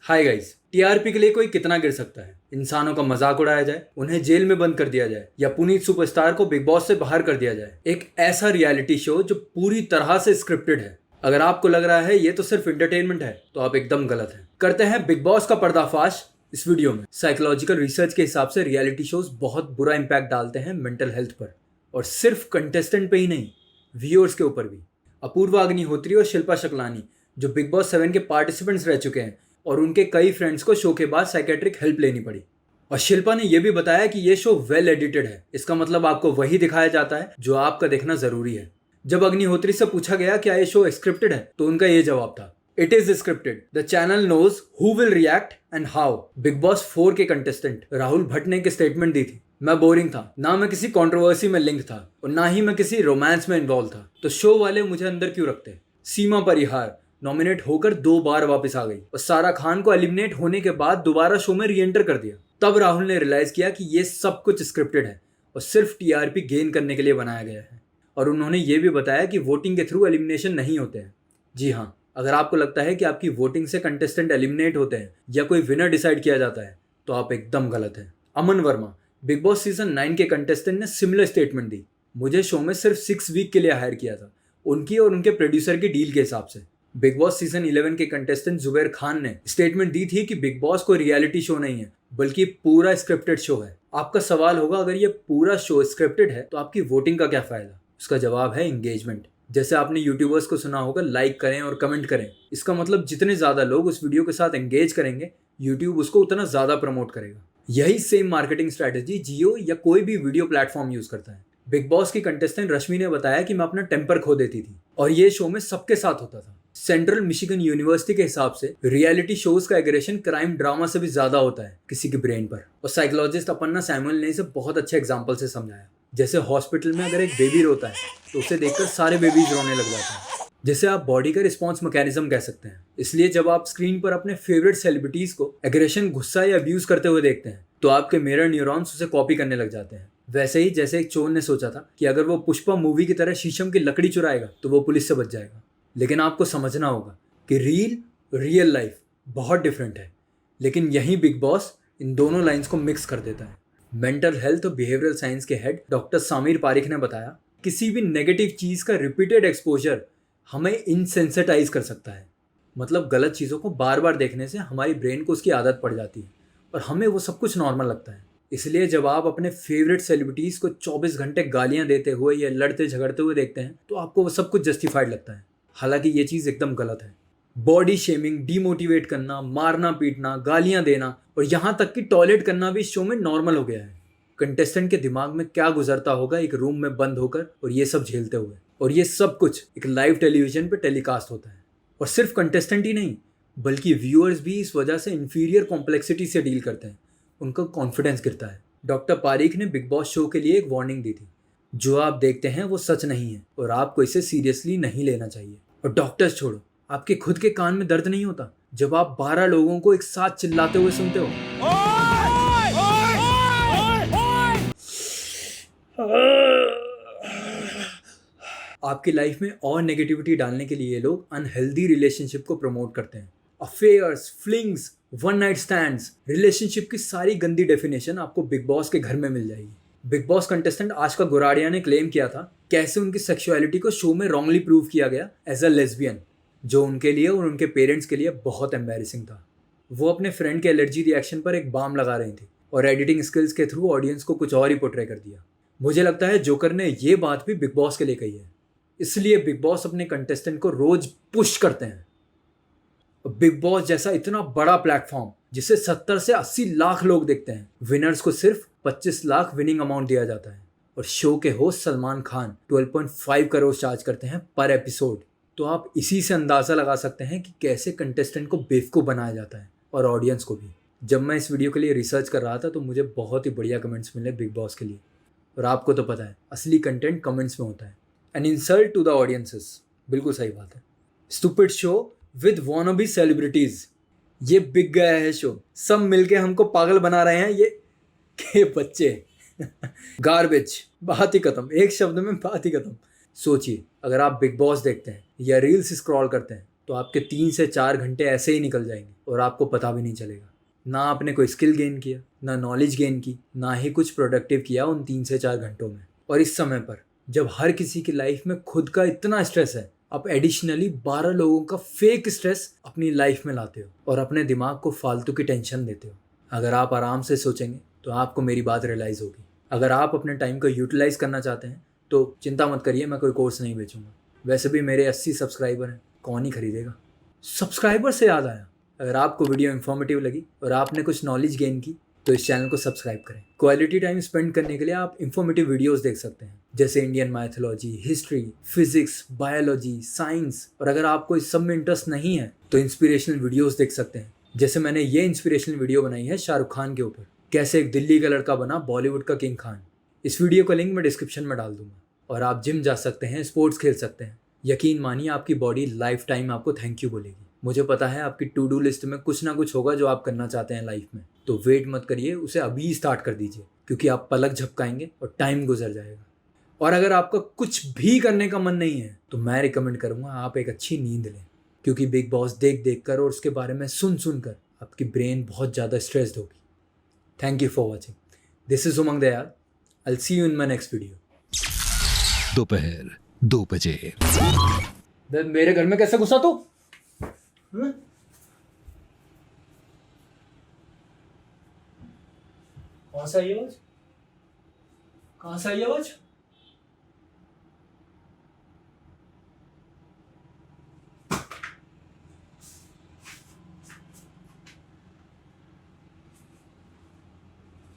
Hi guys, TRP के लिए कोई कितना गिर सकता है। इंसानों का मजाक उड़ाया जाए, उन्हें जेल में बंद कर दिया जाए या पुनीत सुपरस्टार को बिग बॉस से बाहर कर दिया जाए। एक ऐसा रियलिटी शो जो पूरी तरह से स्क्रिप्टेड है। अगर आपको लग रहा है ये तो सिर्फ एंटरटेनमेंट है तो आप एकदम गलत हैं। करते हैं बिग बॉस का पर्दाफाश इस वीडियो में। साइकोलॉजिकल रिसर्च के हिसाब से रियलिटी शोज बहुत बुरा इंपैक्ट डालते हैं मेंटल हेल्थ पर, और सिर्फ कंटेस्टेंट पे ही नहीं, व्यूअर्स के ऊपर भी। अपूर्वा अग्निहोत्री और शिल्पा शकलानी जो बिग बॉस 7 के पार्टिसिपेंट्स रह चुके हैं, और उनके कई फ्रेंड्स को शो के बाद साइकेट्रिक हेल्प लेनी पड़ी। और शिल्पा ने यह भी बताया कि ये शो वेल एडिटेड है। इसका मतलब आपको वही दिखाया जाता है जो आपका देखना जरूरी है। जब अग्निहोत्री से पूछा गया क्या ये शो स्क्रिप्टेड है, तो उनका ये जवाब था, it is scripted. The channel knows who will react and how. Bigg Boss 4 के कंटेस्टेंट राहुल भट्ट ने एक स्टेटमेंट दी थी, मैं बोरिंग था, ना मैं किसी कंट्रोवर्सी में लिंक था और ना ही मैं किसी रोमांस में इन्वॉल्व था, तो शो वाले मुझे अंदर क्यों रखते। सीमा परिहार नॉमिनेट होकर 2 बार वापस आ गई और सारा खान को एलिमिनेट होने के बाद दोबारा शो में री एंटर कर दिया। तब राहुल ने रियलाइज किया कि ये सब कुछ स्क्रिप्टेड है और सिर्फ टीआरपी गेन करने के लिए बनाया गया है। और उन्होंने ये भी बताया कि वोटिंग के थ्रू एलिमिनेशन नहीं होते हैं। जी हाँ, अगर आपको लगता है कि आपकी वोटिंग से कंटेस्टेंट एलिमिनेट होते हैं या कोई विनर डिसाइड किया जाता है, तो आप एकदम गलत हैं। अमन वर्मा बिग बॉस सीजन 9 के कंटेस्टेंट ने सिमिलर स्टेटमेंट दी, मुझे शो में सिर्फ 6 वीक के लिए हायर किया था, उनकी और उनके प्रोड्यूसर की डील के हिसाब से। बिग बॉस सीजन 11 के कंटेस्टेंट जुबैर खान ने स्टेटमेंट दी थी कि बिग बॉस कोई रियलिटी शो नहीं है बल्कि पूरा स्क्रिप्टेड शो है। आपका सवाल होगा, अगर ये पूरा शो स्क्रिप्टेड है तो आपकी वोटिंग का क्या फायदा। उसका जवाब है एंगेजमेंट। जैसे आपने यूट्यूबर्स को सुना होगा, लाइक करें और कमेंट करें। इसका मतलब जितने ज्यादा लोग उस वीडियो के साथ एंगेज करेंगे, यूट्यूब उसको उतना ज्यादा प्रमोट करेगा। यही सेम मार्केटिंग स्ट्रैटेजी जियो या कोई भी वीडियो प्लेटफॉर्म यूज करता है। बिग बॉस की कंटेस्टेंट रश्मि ने बताया कि मैं अपना टेम्पर खो देती थी और ये शो में सबके साथ होता था। सेंट्रल मिशिगन यूनिवर्सिटी के हिसाब से रियलिटी शोज का एग्रेशन क्राइम ड्रामा से भी ज्यादा होता है किसी के ब्रेन पर। और साइकोलॉजिस्ट अपर्णा सैमुअल ने इसे बहुत अच्छे एग्जांपल से समझाया। जैसे हॉस्पिटल में अगर एक बेबी रोता है तो उसे देखकर सारे बेबीज रोने लग जाते हैं, जिसे आप बॉडी का रिस्पॉन्स मैकेनिज्म कह सकते हैं। इसलिए जब आप स्क्रीन पर अपने फेवरेट सेलिब्रिटीज को एग्रेशन, गुस्सा या अब्यूज करते हुए देखते हैं तो आपके मिरर न्यूरॉन्स उसे कॉपी करने लग जाते हैं। वैसे ही जैसे एक चोर ने सोचा था कि अगर वो पुष्पा मूवी की तरह शीशम की लकड़ी चुराएगा तो वो पुलिस से बच जाएगा। लेकिन आपको समझना होगा कि रियल लाइफ बहुत डिफरेंट है। लेकिन यही बिग बॉस इन दोनों लाइंस को मिक्स कर देता है। मेंटल हेल्थ और बिहेवियरल साइंस के हेड डॉक्टर सामिर पारिक ने बताया, किसी भी नेगेटिव चीज का रिपीटेड एक्सपोजर हमें इनसेंसिटाइज कर सकता है। मतलब गलत चीज़ों को बार बार देखने से हमारी ब्रेन को उसकी आदत पड़ जाती है और हमें वो सब कुछ नॉर्मल लगता है। इसलिए जब आप अपने फेवरेट सेलिब्रिटीज़ को 24 घंटे गालियां देते हुए या लड़ते झगड़ते हुए देखते हैं तो आपको वो सब कुछ जस्टिफाइड लगता है। हालांकि ये चीज़ एकदम गलत है। बॉडी शेमिंग, डीमोटिवेट करना, मारना पीटना, गालियां देना और यहाँ तक कि टॉयलेट करना भी इस शो में नॉर्मल हो गया है। कंटेस्टेंट के दिमाग में क्या गुजरता होगा एक रूम में बंद होकर और ये सब झेलते हुए। और ये सब कुछ एक लाइव टेलीविजन पे टेलीकास्ट होता है। और सिर्फ कंटेस्टेंट ही नहीं बल्कि व्यूअर्स भी इस वजह से इन्फीरियर कॉम्प्लेक्सिटी से डील करते हैं, उनका कॉन्फिडेंस गिरता है। डॉक्टर पारीक ने बिग बॉस शो के लिए एक वार्निंग दी थी, जो आप देखते हैं वो सच नहीं है और आपको इसे सीरियसली नहीं लेना चाहिए। और डॉक्टर्स छोड़ो, आपके खुद के कान में दर्द नहीं होता जब आप 12 लोगों को एक साथ चिल्लाते हुए सुनते हो? आपकी लाइफ में और नेगेटिविटी डालने के लिए ये लोग अनहेल्दी रिलेशनशिप को प्रमोट करते हैं। Affairs, flings, one night stands, relationship की सारी गंदी डेफिनेशन आपको बिग बॉस के घर में मिल जाएगी। बिग बॉस कंटेस्टेंट आशका गोराडिया ने क्लेम किया था कैसे उनकी सेक्सुअलिटी को शो में रॉन्गली प्रूव किया गया एज अ लेस्बियन, जो उनके लिए और उनके पेरेंट्स के लिए बहुत एम्बैरेसिंग था। वो अपने फ्रेंड के एलर्जी रिएक्शन पर एक बाम लगा रही थी और एडिटिंग स्किल्स के थ्रू ऑडियंस को कुछ और ही पोर्ट्रे कर दिया। मुझे लगता है जोकर ने ये बात भी बिग बॉस के लिए कही है, इसलिए बिग बॉस अपने कंटेस्टेंट को रोज पुश करते हैं। बिग बॉस जैसा इतना बड़ा प्लेटफॉर्म जिसे 70 से 80 लाख लोग देखते हैं, विनर्स को सिर्फ 25 लाख विनिंग अमाउंट दिया जाता है और शो के होस्ट सलमान खान 12.5 करोड़ चार्ज करते हैं पर एपिसोड। तो आप इसी से अंदाजा लगा सकते हैं कि कैसे कंटेस्टेंट को बेवकूफ़ बनाया जाता है और ऑडियंस को भी। जब मैं इस वीडियो के लिए रिसर्च कर रहा था तो मुझे बहुत ही बढ़िया कमेंट्स मिले बिग बॉस के लिए। और आपको तो पता है असली कंटेंट कमेंट्स में होता है। An insult to the audiences, बिल्कुल सही बात है। Stupid show with wannabe celebrities, ये बिक गया है शो, सब मिलके हमको पागल बना रहे हैं ये के बच्चे। गार्बेज, बात ही खत्म, एक शब्द में बात ही खत्म। सोचिए, अगर आप बिग बॉस देखते हैं या रील्स स्क्रॉल करते हैं तो तो आपके 3 से 4 घंटे ऐसे ही निकल जाएंगे और आपको पता भी नहीं चलेगा। ना आपने कोई स्किल गेन किया, ना नॉलेज गेन की, ना ही कुछ प्रोडक्टिव किया उन 3 से 4 घंटों में। और इस समय पर जब हर किसी की लाइफ में खुद का इतना स्ट्रेस है, आप एडिशनली 12 लोगों का फेक स्ट्रेस अपनी लाइफ में लाते हो और अपने दिमाग को फालतू की टेंशन देते हो। अगर आप आराम से सोचेंगे तो आपको मेरी बात रियलाइज़ होगी। अगर आप अपने टाइम को यूटिलाइज करना चाहते हैं तो चिंता मत करिए, मैं कोई कोर्स नहीं बेचूंगा। वैसे भी मेरे 80 सब्सक्राइबर हैं, कौन ही खरीदेगा। सब्सक्राइबर से याद आया, अगर आपको वीडियो इन्फॉर्मेटिव लगी और आपने कुछ नॉलेज गेन की तो इस चैनल को सब्सक्राइब करें। क्वालिटी टाइम स्पेंड करने के लिए आप इन्फॉर्मेटिव वीडियोस देख सकते हैं, जैसे Indian mythology, history, physics, biology, science. और अगर आपको इस सब में इंटरेस्ट नहीं है तो इंस्पिरेशनल वीडियोस देख सकते हैं, जैसे मैंने ये इंस्पिरेशनल वीडियो बनाई है शाहरुख खान के ऊपर, कैसे एक दिल्ली का लड़का बना बॉलीवुड का किंग खान। इस वीडियो का लिंक मैं डिस्क्रिप्शन में डाल दूंगा। और आप जिम जा सकते हैं, स्पोर्ट्स खेल सकते हैं। यकीन मानिए आपकी बॉडी लाइफ टाइम आपको थैंक यू बोलेगी। मुझे पता है आपकी टू डू लिस्ट में कुछ ना कुछ होगा जो आप करना चाहते हैं लाइफ में, तो वेट मत करिए, उसे अभी स्टार्ट कर दीजिए, क्योंकि आप पलक झपकाएंगे और टाइम गुजर जाएगा। और अगर आपका कुछ भी करने का मन नहीं है तो मैं रिकमेंड करूंगा आप एक अच्छी नींद लें, क्योंकि बिग बॉस देख देख कर और उसके बारे में सुन सुन कर आपकी ब्रेन बहुत ज़्यादा स्ट्रेस्ड होगी। Thank you for watching. This is Umang Dayal. I see you in my next video. दोपहर 2 बजे। मेरे घर में कैसे घुसा तू? कहाँ से आई आवाज? कहाँ से आई आवाज?